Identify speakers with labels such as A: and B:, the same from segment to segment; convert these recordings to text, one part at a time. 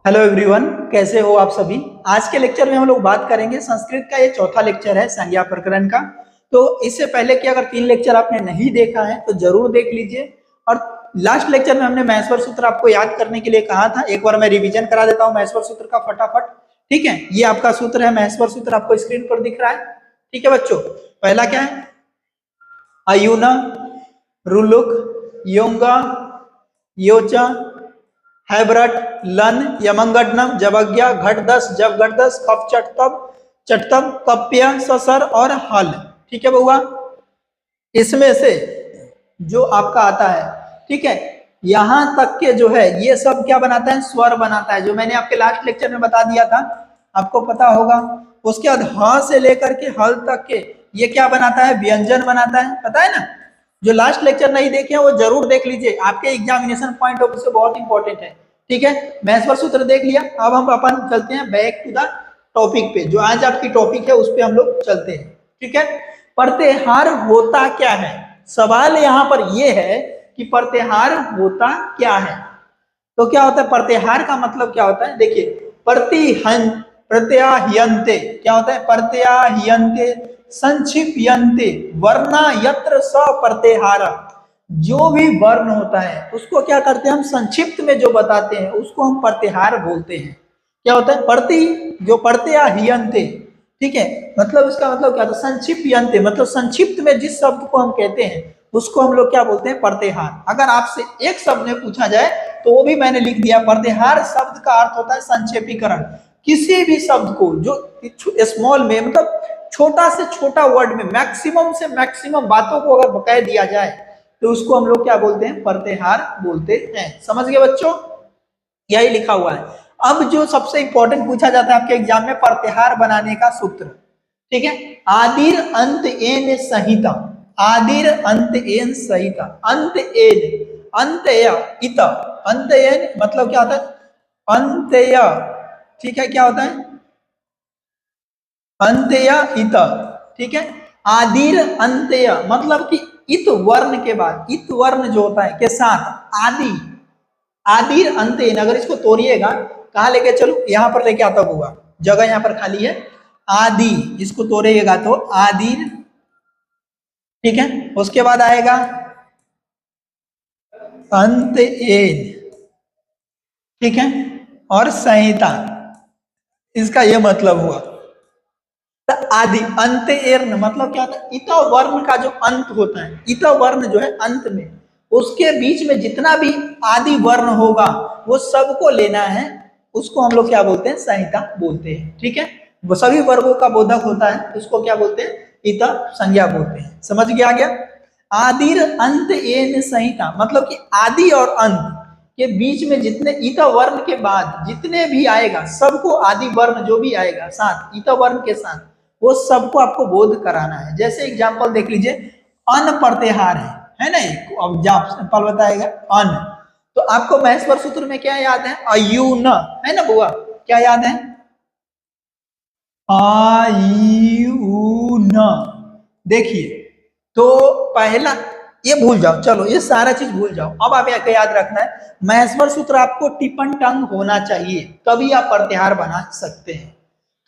A: Hello everyone, कैसे हो आप सभी। आज के लेक्चर में हम लोग बात करेंगे संस्कृत का। ये चौथा लेक्चर है संज्ञा प्रकरण का। तो इससे पहले कि अगर 3 लेक्चर आपने नहीं देखा है तो जरूर देख लीजिए। और लास्ट लेक्चर में हमने महेश्वर सूत्र आपको याद करने के लिए कहा था। एक बार मैं रिवीजन करा देता हूँ महेश्वर सूत्र का फटाफट। ठीक है, ये आपका सूत्र है महेश्वर सूत्र, आपको स्क्रीन पर दिख रहा है। ठीक है बच्चों, पहला क्या है? अयूना, रुलुक, योंगा, योचा, हैबरट, लन, यमंगडनम, जबज्ञा, घटदस, जब घटदस, कप चटतब, चटतब, कप्य, ससर और हल। ठीक है बउआ, इसमें से जो आपका आता है, ठीक है, यहां तक के जो है ये सब क्या बनाता है? स्वर बनाता है, जो मैंने आपके लास्ट लेक्चर में बता दिया था, आपको पता होगा। उसके बाद ह से लेकर के हल तक के ये क्या बनाता है? व्यंजन बनाता है, पता है ना। जो लास्ट लेक्चर नहीं देखे हैं वो जरूर देख लीजिए, आपके एग्जामिनेशन पॉइंट ऑफ व्यू से बहुत इंपॉर्टेंट है। ठीक है, महेश्वर सूत्र देख लिया। अब हम अपन चलते हैं बैक टू द टॉपिक पे, जो आज आपकी टॉपिक है उस पे हम लोग चलते हैं। ठीक है, प्रत्याहार होता क्या है? सवाल यहाँ पर यह है कि प्रत्याहार होता क्या है। तो क्या होता है प्रत्याहार का मतलब क्या होता है? देखिए, प्रत्याह्यन्ते क्या होता है? प्रत्याह्यन्ते, संक्षिप्यन्ते वर्णा यत्र स प्रत्याहार। जो भी वर्ण होता है उसको क्या करते हैं हम? संक्षिप्त में जो बताते हैं उसको हम प्रत्याहार बोलते हैं। क्या होता है? जो प्रत्याह्यन्ते, ठीक है, मतलब इसका मतलब क्या होता है? संक्षिप्यन्ते, मतलब संक्षिप्त में जिस शब्द को हम कहते हैं उसको हम लोग क्या बोलते हैं? प्रत्याहार। अगर आपसे एक शब्द में पूछा जाए तो वो भी मैंने लिख दिया, प्रत्याहार शब्द का अर्थ होता है संक्षेपीकरण। किसी भी शब्द को जो स्मॉल में, मतलब छोटा से छोटा वर्ड में मैक्सिमम से मैक्सिमम बातों को अगर बकाया दिया जाए तो उसको हम लोग क्या बोलते हैं? प्रत्याहार बोलते हैं। समझ गए बच्चों? यही लिखा हुआ है। अब जो सबसे इंपॉर्टेंट पूछा जाता है आपके एग्जाम में, प्रत्याहार बनाने का सूत्र। ठीक है, आदिर अंत एन संहिता, आदिर अंत एन संहिता, अंत एन, अंतय इत, अंतयन मतलब क्या होता है? अंतय, ठीक है, क्या होता है? अंतय इत, ठीक है। आदिर अंतय मतलब कि इत वर्ण के बाद, इत वर्ण जो होता है के साथ आदि, आदिर अंतयन, अगर इसको तोड़िएगा, कहाँ लेके चलो? यहां पर लेके आता हुआ, जगह यहां पर खाली है। आदि, इसको तोड़िएगा तो आदिर, ठीक है, उसके बाद आएगा अंत एन, ठीक है, और संहिता। इसका यह मतलब हुआ आदि अंत एर्ण मतलब क्या होता है? इत वर्ण का जो अंत होता है, इत वर्ण जो है अंत में, उसके बीच में जितना भी आदि वर्ण होगा वो सबको लेना है, उसको हम लोग क्या बोलते हैं? संहिता बोलते हैं। ठीक है, वो सभी वर्गों का बोधक होता है, उसको क्या बोलते हैं? इत संज्ञा बोलते हैं। समझ गया क्या? आदिर अंत एन संहिता मतलब कि आदि और अंत के बीच में जितने इत वर्ण के बाद जितने भी आएगा, सबको आदि वर्ण जो भी आएगा साथ इत वर्ण के साथ, वो सबको आपको बोध कराना है। जैसे एग्जांपल देख लीजिए, अन प्रत्याहार है ना, अब एग्जांपल बताएगा अन, तो आपको महेश्वर सूत्र में क्या याद है? अयून, है ना बुआ? क्या याद है? आयून। देखिए, तो पहला ये भूल जाओ, चलो ये सारा चीज भूल जाओ। अब आप यहाँ याद रखना है, महेश्वर सूत्र आपको टिपन टंग होना चाहिए, तभी आप प्रत्याहार बना सकते हैं।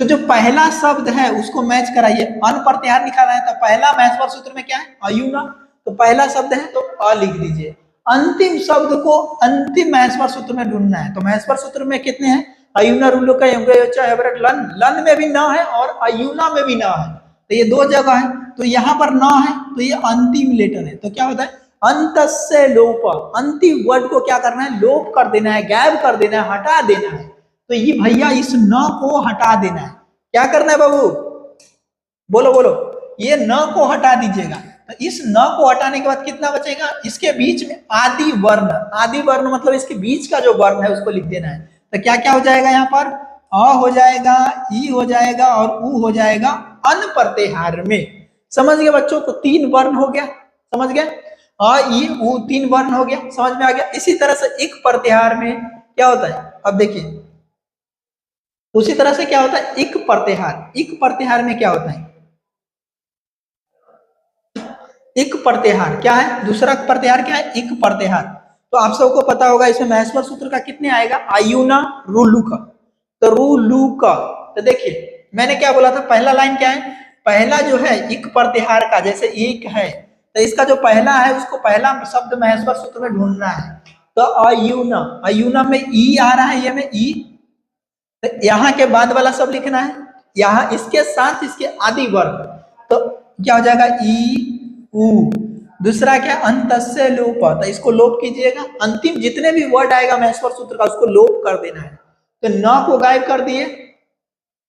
A: तो जो पहला शब्द है उसको मैच कराइए। अन प्रत्याहार निकालना है तो पहला महेश्वर सूत्र में क्या है? अयूना, तो पहला शब्द है तो अ लिख दीजिए। अंतिम शब्द को अंतिम महेश्वर सूत्र में ढूंढना है। तो महेश्वर सूत्र में कितने हैं? अयूना, रुलो का, लन, लन में भी न है और अयूना में भी न है, तो ये दो जगह है। तो यहाँ पर न है तो ये अंतिम लेटर है, तो क्या होता है? अंतस्य लोप, अंतिम वर्ड को क्या करना है? लोप कर देना है, गायब कर देना है, हटा देना है। तो ये भैया इस न को हटा देना है। क्या करना है बाबू? बोलो बोलो, ये न को हटा दीजिएगा। तो इस न को हटाने के बाद कितना बचेगा? इसके बीच में आदि वर्ण, आदि वर्ण मतलब इसके बीच का जो वर्ण है उसको लिख देना है। तो क्या क्या हो जाएगा यहाँ पर? अ हो जाएगा, ई हो जाएगा और उ हो जाएगा अन प्रत्याहार में। समझ गए बच्चों? तो 3 वर्ण हो गया, समझ गए? अ ई उ 3 वर्ण हो गया, समझ में आ गया? इसी तरह से एक प्रत्याहार में क्या होता है? अब देखिए, उसी तरह से क्या होता है? एक प्रत्याहार, एक प्रत्याहार में क्या होता है? एक प्रत्याहार क्या है? दूसरा प्रत्याहार क्या है? एक प्रत्याहार। तो आप सबको पता होगा इसमें महेश्वर सूत्र का कितने आएगा, आयुना रुलुका, तो रुलुका। तो देखिए मैंने क्या बोला था, पहला लाइन क्या है, पहला जो है इक प्रत्याहार का, जैसे एक है तो इसका जो पहला है उसको पहला शब्द महेश्वर सूत्र में ढूंढना है। तो अयुना, अयुना में ई आ रहा है, ये में ई, तो यहाँ के बाद वाला सब लिखना है, यहाँ इसके साथ इसके आदि वर्ग, तो क्या हो जाएगा ई उ। दूसरा क्या, अंतस्य लोप, तो इसको लोप कीजिएगा, अंतिम जितने भी वर्ड आएगा महेश्वर सूत्र का उसको लोप कर देना है। तो न को गायब कर दिए,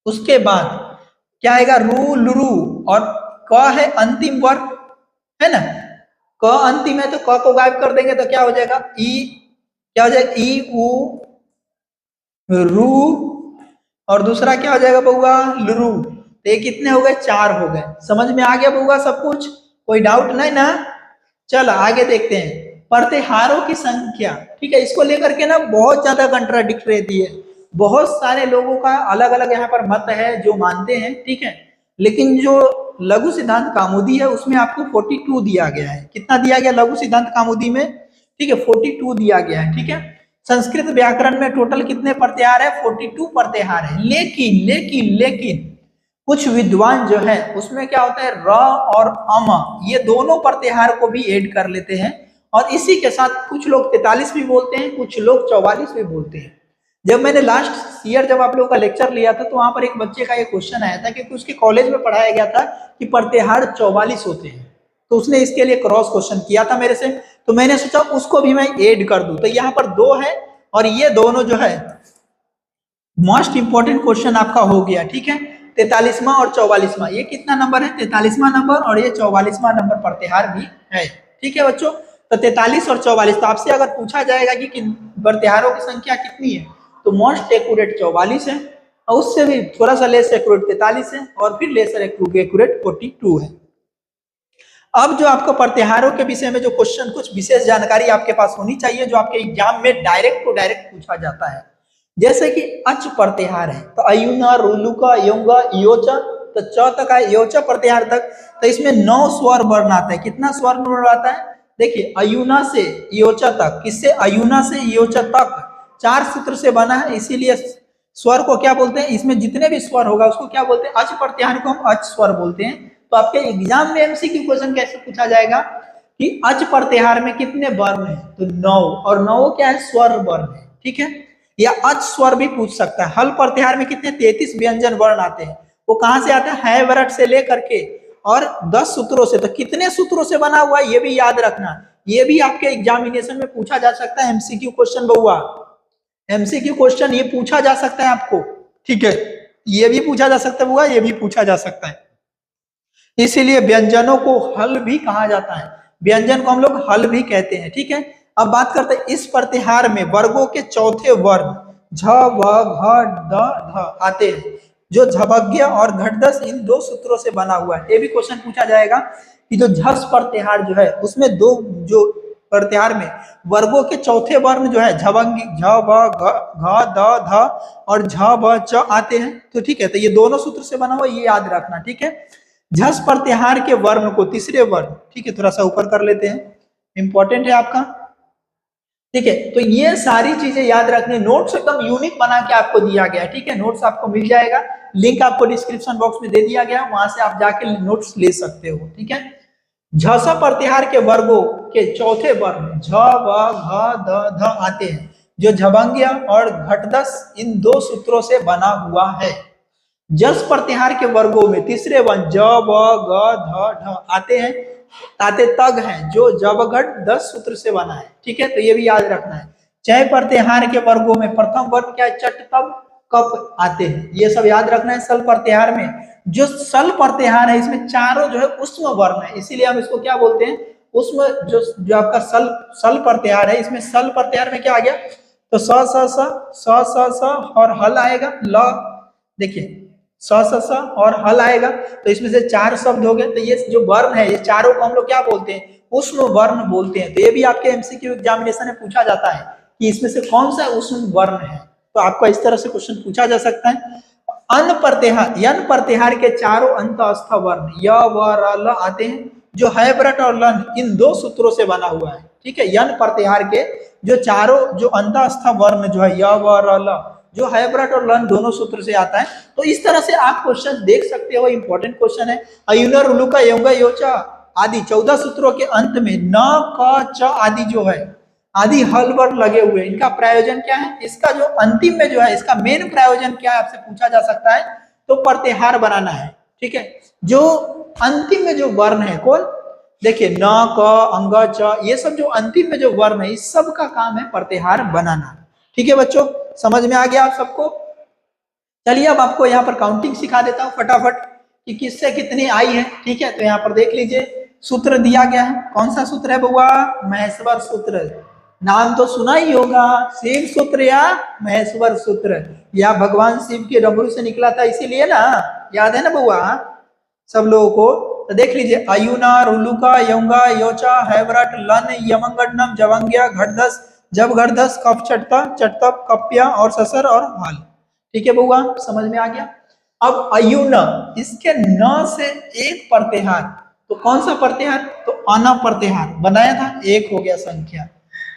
A: उसके बाद क्या आएगा, रू लुरु, और क है अंतिम वर्ग है ना, क अंतिम है तो क को गायब कर देंगे तो क्या हो जाएगा, ई, क्या हो जाएगा, ई उ रू, और दूसरा क्या हो जाएगा बउआ, लुरु। तो ये कितने हो गए, 4 हो गए। समझ में आ गया बउआ सब कुछ, कोई डाउट नहीं ना। चल आगे देखते हैं, प्रत्याहारों की संख्या, ठीक है, इसको लेकर के ना बहुत ज्यादा कंट्राडिक्ट रहती है, बहुत सारे लोगों का अलग अलग यहाँ पर मत है जो मानते हैं, ठीक है, लेकिन जो लघु सिद्धांत कौमुदी है उसमें आपको 42 दिया गया है। कितना दिया गया लघु सिद्धांत कौमुदी में, ठीक है, 42 दिया गया है, ठीक है। संस्कृत व्याकरण में टोटल कितने प्रत्याहार है, 42 प्रत्याहार है। लेकिन लेकिन लेकिन कुछ विद्वान जो है उसमें क्या होता है, र और अम ये दोनों प्रत्याहार को भी ऐड कर लेते हैं, और इसी के साथ कुछ लोग 43 भी बोलते हैं, कुछ लोग 44 भी बोलते हैं। जब मैंने लास्ट ईयर जब आप लोगों का लेक्चर लिया था तो वहां पर एक बच्चे का एक क्वेश्चन आया था कि उसके कॉलेज में पढ़ाया गया था कि प्रत्याहार 44 होते हैं, तो उसने इसके लिए क्रॉस क्वेश्चन किया था मेरे से, तो मैंने सोचा उसको भी मैं ऐड कर दूं। तो यहाँ पर 2 है और ये दोनों जो है मोस्ट इंपॉर्टेंट क्वेश्चन आपका हो गया, ठीक है। 43वां और 44वां, ये कितना नंबर है, 43वां नंबर, और ये 44वां नंबर प्रत्याहार भी है, ठीक है बच्चों। तो 43 और 44, तो आपसे अगर पूछा जाएगा कि प्रत्याहारों की संख्या कितनी है, तो मोस्ट एक्यूरेट 44 है, और उससे भी थोड़ा सा लेस एक्यूरेट 43 है, और फिर लेसर एक्यूरेट 42 है। अब जो आपको प्रत्याहारों के विषय में जो क्वेश्चन, कुछ विशेष जानकारी आपके पास होनी चाहिए जो आपके एग्जाम में डायरेक्ट टू डायरेक्ट पूछा जाता है, जैसे कि अच प्रत्याहार है, तो अयुना रुलुका योगा योचा, तो च तक है योचा प्रत्याहार तक, तो इसमें 9 स्वर वर्ण आता है। कितना स्वर वर्ण आता है, देखिए अयुना से योचा तक, किससे, अयुना से योचा तक 4 सूत्र से बना है, इसीलिए स्वर को क्या बोलते हैं, इसमें जितने भी स्वर होगा उसको क्या बोलते हैं, अच प्रत्याहार को हम अच स्वर बोलते हैं। तो आपके एग्जाम में एमसीक्यू क्वेश्चन कैसे पूछा जाएगा कि अच प्रत्याहार में कितने वर्ण है, तो 9, और 9 क्या है, स्वर वर्ण है, ठीक है, या अच स्वर भी पूछ सकता है। हल प्रत्याहार में कितने, 33 व्यंजन वर्ण आते हैं, वो कहां से आता है वरट से लेकर के, और 10 सूत्रों से, तो कितने सूत्रों से बना हुआ है ये भी याद रखना, ये भी आपके एग्जामिनेशन में पूछा जा सकता है, एमसीक्यू क्वेश्चन बउआ, एमसीक्यू क्वेश्चन ये पूछा जा सकता है आपको, ठीक है, ये भी पूछा जा सकता है बउआ, ये भी पूछा जा सकता है, इसीलिए व्यंजनों को हल भी कहा जाता है, व्यंजन को हम लोग हल भी कहते हैं, ठीक है। अब बात करते हैं इस प्रत्याहार में वर्गों के चौथे वर्ण झ व घ द ध आते हैं, जो झभज्ञ और घटदस इन 2 सूत्रों से बना हुआ है। ये भी क्वेश्चन पूछा जाएगा कि जो झस प्रत्याहार जो है उसमें 2 जो प्रत्याहार में वर्गों के चौथे वर्ण जो है झभंगी झ व घ द ध और झ व च आते हैं, तो ठीक है, तो ये दोनों सूत्र से बना हुआ, ये याद रखना, ठीक है। झस प्रत्याहार के वर्ण को तीसरे वर्ण, ठीक है, थोड़ा सा ऊपर कर लेते हैं, इंपॉर्टेंट है आपका, ठीक है। तो ये सारी चीजें याद रखनी, नोट्स एकदम यूनिक बना के आपको दिया गया है, ठीक है, नोट्स आपको मिल जाएगा, लिंक आपको डिस्क्रिप्शन बॉक्स में दे दिया गया, वहां से आप जाके नोट्स ले सकते हो, ठीक है। झस प्रत्याहार के वर्गों के चौथे वर्ण झ व घ द ध आते हैं, जो झभंग्य और घटदस इन 2 सूत्रों से बना हुआ है। जस प्रत्याहार के वर्गों में तीसरे वर्ण ज व ग ध ढ आते हैं, ताते तग हैं, जो जबघट 10 सूत्र से बना है, ठीक है, तो ये भी याद रखना है। चय प्रत्याहार के वर्गों में प्रथम वर्ण क्या है, चट तब कप आते हैं, ये सब याद रखना है। सल प्रत्याहार में जो सल प्रत्याहार है इसमें चारों जो है उष्म वर्ण है, इसीलिए हम इसको क्या बोलते हैं, उष्म, जो आपका सल प्रत्याहार है, इसमें सल प्रत्याहार में क्या आ गया, तो स और हल आएगा, ल, देखिए स और हल आएगा, तो इसमें से 4 शब्द हो गए, तो ये जो वर्ण है ये चारों को हम लोग क्या बोलते हैं, उष्म वर्ण बोलते हैं। तो ये भी आपके एमसीक्यू एग्जामिनेशन में पूछा जाता है कि इसमें से कौन सा उष्म वर्ण है, तो आपको इस तरह से क्वेश्चन पूछा जा सकता है। अन प्रत्याहार, यन प्रत्याहार के चारों अंतस्थ वर्ण य व र ल आते हैं, जो है व्रट और लन इन 2 सूत्रों से बना हुआ है, ठीक है। यन प्रत्याहार के जो चारों जो अंतस्थ वर्ण जो है य व र ल, जो हैबरट और लन दोनों सूत्र से आता है। तो इस तरह से आप क्वेश्चन देख सकते हो, इंपॉर्टेंट क्वेश्चन है। अयुना रुलुका यंगा योचा आदि 14 सूत्रों के अंत में न क च आदि जो है आदि हल वर्ग लगे हुए, इनका प्रयोजन क्या है, इसका जो अंतिम में जो है इसका मेन प्रयोजन क्या है आपसे पूछा जा सकता है, तो प्रत्याहार बनाना है। ठीक है, जो अंतिम में जो वर्ण है कौन, देखिए न क अंग च, ये सब जो अंतिम में जो वर्ण है इस सब का काम है प्रत्याहार बनाना। ठीक है बच्चों, समझ में आ गया आप सबको। चलिए अब आपको यहाँ पर काउंटिंग सिखा देता हूँ फटाफट कि किससे कितनी आई है। ठीक है, तो यहाँ पर देख लीजिए सूत्र दिया गया है। कौन सा सूत्र है बउआ, महेश्वर सूत्र। नाम तो सुना ही होगा, शिव सूत्र या महेश्वर सूत्र, या भगवान शिव के डमरू से निकला था इसीलिए ना, याद है ना बउआ सब लोगों को। तो देख लीजिए अयुना रुलुका यंगा योचा हैवरट लन यमंगडनम जवंग्या घटदस, जब घटदस कफ चटता चटतप कप्या और ससर और हाल। ठीक है बउआ, समझ में आ गया। अब अयुना, इसके न से एक प्रत्याहार, तो कौन सा प्रत्याहार, तो अना प्रत्याहार बनाया था, एक हो गया संख्या।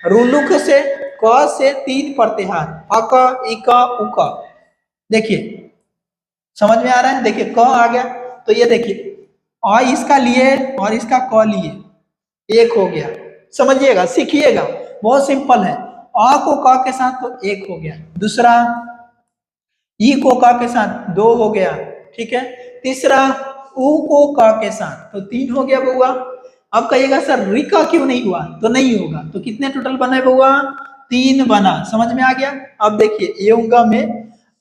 A: रुलुक से क से 3 प्रत्याहार, अक इक उक। देखिए समझ में आ रहा है, देखिए क आ गया, तो ये देखिए अ इसका लिए और इसका क लिए, एक हो गया। समझिएगा, सीखिएगा, बहुत सिंपल है। अ को क के साथ तो एक हो गया, दूसरा ई को क के साथ 2 हो गया। ठीक है, तीसरा उ को क के साथ तो 3 हो गया बउआ। अब कहिएगा सर रिका क्यों नहीं हुआ, तो नहीं होगा, तो कितने टोटल बने बउआ, 3 बना। समझ में आ गया। अब देखिए योगा में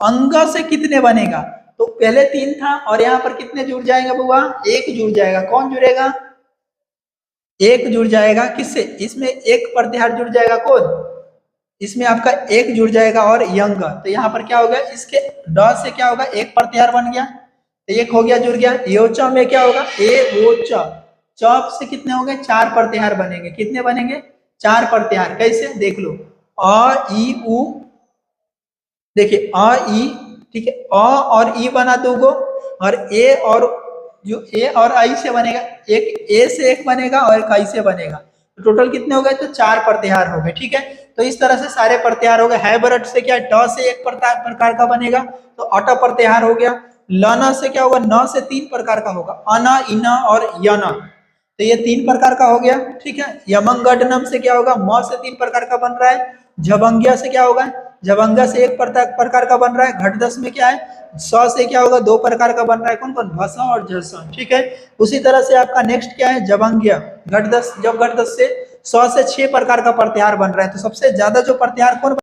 A: अंग से कितने बनेगा, तो पहले 3 था और यहाँ पर कितने जुड़ जाएगा बउआ, 1 जुड़ जाएगा। कौन जुड़ेगा, 1 जुड़ जाएगा, किससे, इसमें एक प्रत्याहार जुड़ जाएगा, कौन, इसमें आपका 1 जुड़ जाएगा और यंग, तो यहाँ पर क्या होगा, इसके ड से क्या होगा, एक प्रत्याहार बन गया, 1 हो गया, जुड़ गया। योचा में क्या होगा, ए वो च, चौप से कितने होंगे, 4 प्रत्याहार बनेंगे। कितने बनेंगे, 4 प्रत्याहार। कैसे, देख लो अ ई उ, देखिए अ ई, ठीक है, अ और ई बना 2 गो, और ए और जो ए और आई से बनेगा, एक ए से एक बनेगा और एक आई से बनेगा, तो टोटल कितने हो गए, तो 4 प्रत्याहार हो गए। ठीक है, तो इस तरह से सारे प्रत्याहार हो गए। हैबरट से क्या, ट से एक प्रकार का बनेगा, तो अट प्रत्याहार हो गया। लना से क्या होगा, न से 3 प्रकार का होगा, अना इना और यना, तो ये 3 प्रकार का हो गया। ठीक है, यमंगडनम से क्या होगा, म से 3 प्रकार का बन रहा है। झबंगिया से क्या होगा, झबंगा से 1 प्रकार का बन रहा है। घटदस में क्या है, स से क्या होगा, 2 प्रकार का बन रहा है, कौन कौन, भसा और झसा। ठीक है, उसी तरह से आपका नेक्स्ट क्या है, जबंगिया, घटदस, जब घटदस से 100 से 6 प्रकार का प्रत्याहार बन रहा है, तो सबसे ज्यादा जो प्रत्याहार कौन